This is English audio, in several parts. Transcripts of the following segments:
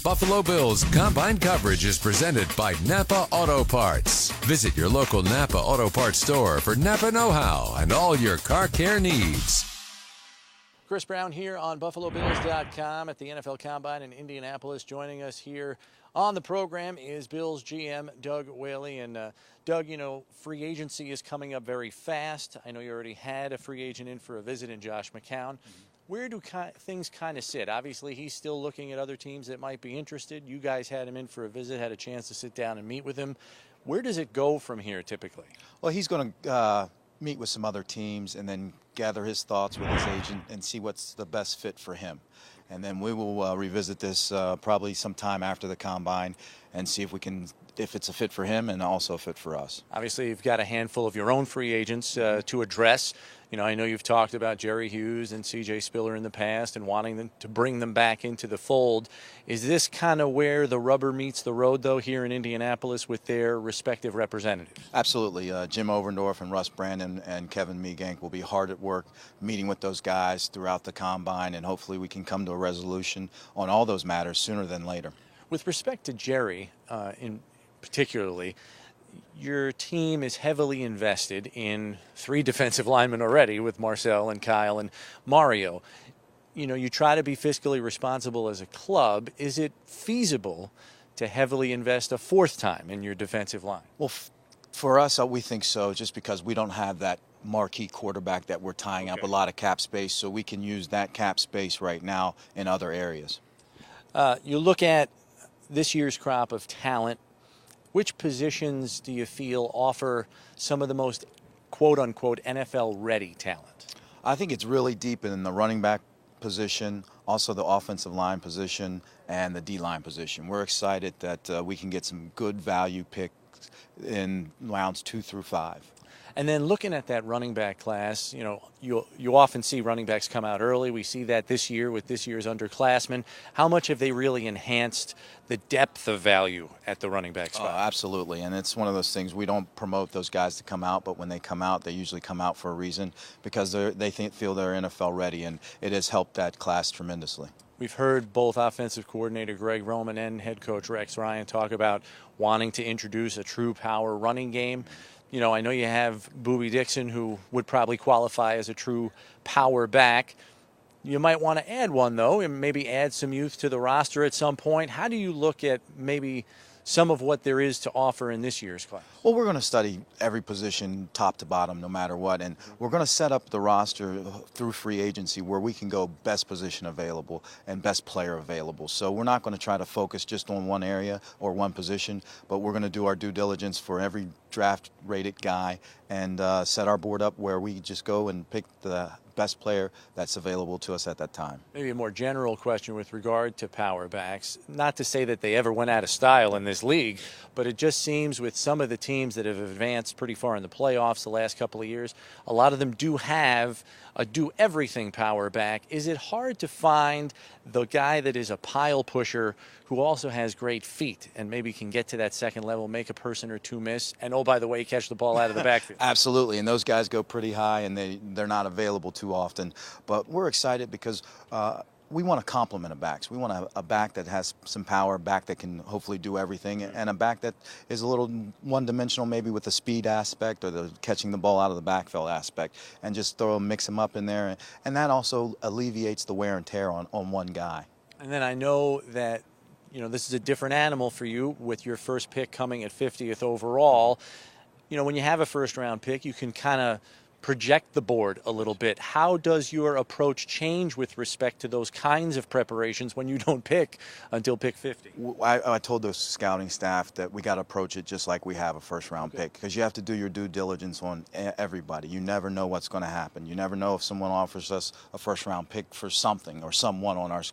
Buffalo Bills Combine coverage is presented by Napa Auto Parts. Visit your local Napa Auto Parts store for Napa know-how and all your car care needs. Chris Brown here on BuffaloBills.com at the NFL Combine in Indianapolis. Joining us here on the program is Bills GM Doug Whaley. And Doug, you know, free agency is coming up very fast. I know you already had a free agent in for a visit in Josh McCown. Where do things kind of sit? Obviously, he's still looking at other teams that might be interested. You guys had him in for a visit, had a chance to sit down and meet with him. Where does it go from here typically? Well, he's going to meet with some other teams and then gather his thoughts with his agent and see what's the best fit for him. And then we will revisit this probably sometime after the Combine and see if it's a fit for him and also a fit for us. Obviously, you've got a handful of your own free agents to address. You know, I know you've talked about Jerry Hughes and C.J. Spiller in the past and wanting them to bring them back into the fold. Is this kind of where the rubber meets the road, though, here in Indianapolis with their respective representatives? Absolutely. Jim Overdorf and Russ Brandon and Kevin Meegank will be hard at work meeting with those guys throughout the Combine, and hopefully we can come to a resolution on all those matters sooner than later. With respect to Jerry, particularly, your team is heavily invested in 3 defensive linemen already with Marcel and Kyle and Mario. You know, you try to be fiscally responsible as a club. Is it feasible to heavily invest a 4th time in your defensive line? Well, for us, we think so, just because we don't have that marquee quarterback that we're tying up a lot of cap space, so we can use that cap space right now in other areas. You look at this year's crop of talent. Which positions do you feel offer some of the most quote-unquote NFL-ready talent? I think it's really deep in the running back position, also the offensive line position, and the D-line position. We're excited that we can get some good value picks in rounds 2 through 5. And then looking at that running back class, you know, you often see running backs come out early. We see that this year with this year's underclassmen. How much have they really enhanced the depth of value at the running back spot? Absolutely, and it's one of those things, we don't promote those guys to come out, but when they come out, they usually come out for a reason because they feel they're NFL ready, and it has helped that class tremendously. We've heard both offensive coordinator Greg Roman and head coach Rex Ryan talk about wanting to introduce a true power running game. You know, I know you have Boobie Dixon, who would probably qualify as a true power back. You might want to add one, though, and maybe add some youth to the roster at some point. How do you look at maybe some of what there is to offer in this year's class? Well, we're going to study every position top to bottom no matter what, and we're going to set up the roster through free agency where we can go best position available and best player available. So we're not going to try to focus just on one area or one position, but we're going to do our due diligence for every draft-rated guy and set our board up where we just go and pick the best player that's available to us at that time. Maybe a more general question with regard to power backs. Not to say that they ever went out of style in this league, but it just seems with some of the teams that have advanced pretty far in the playoffs the last couple of years, a lot of them do have a do-everything power back. Is it hard to find the guy that is a pile pusher who also has great feet and maybe can get to that second level, make a person or two miss, and oh, by the way, catch the ball out of the backfield? Absolutely, and those guys go pretty high, and they're not available too often. But we're excited because we want to complement a backs. We want a back that has some power, a back that can hopefully do everything, and a back that is a little one-dimensional maybe with the speed aspect or the catching the ball out of the backfield aspect, and just mix them up in there. And that also alleviates the wear and tear on one guy. And then I know that, you know, this is a different animal for you with your first pick coming at 50th overall. You know, when you have a first-round pick, you can kind of project the board a little bit. How does your approach change with respect to those kinds of preparations when you don't pick until pick 50? I told the scouting staff that we got to approach it just like we have a first-round pick, because you have to do your due diligence on everybody. You never know what's going to happen. You never know if someone offers us a first-round pick for something or someone on our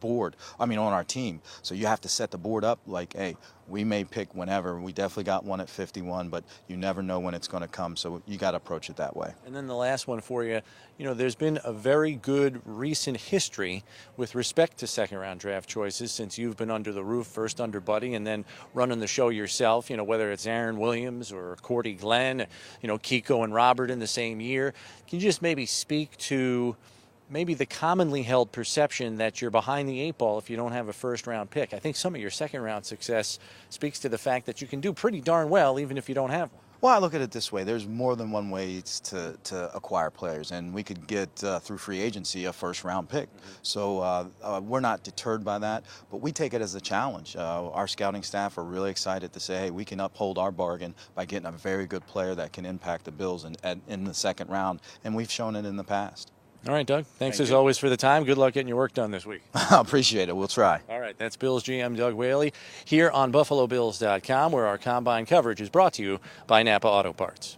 on our team. So you have to set the board up like, hey, we may pick whenever. We definitely got one at 51, but you never know when it's going to come, so you got to approach it that way. And then the last one for you, you know, there's been a very good recent history with respect to second-round draft choices since you've been under the roof, first under Buddy and then running the show yourself, you know, whether it's Aaron Williams or Cordy Glenn, you know, Kiko and Robert in the same year. Can you just maybe speak to maybe the commonly held perception that you're behind the 8 ball if you don't have a first-round pick. I think some of your second-round success speaks to the fact that you can do pretty darn well even if you don't have one. Well, I look at it this way. There's more than one way to acquire players, and we could get, through free agency, a first-round pick. So we're not deterred by that, but we take it as a challenge. Our scouting staff are really excited to say, hey, we can uphold our bargain by getting a very good player that can impact the Bills in the second round, and we've shown it in the past. All right, Doug. Thanks as always for the time. Good luck getting your work done this week. I appreciate it. We'll try. All right, that's Bills GM Doug Whaley here on BuffaloBills.com, where our combine coverage is brought to you by Napa Auto Parts.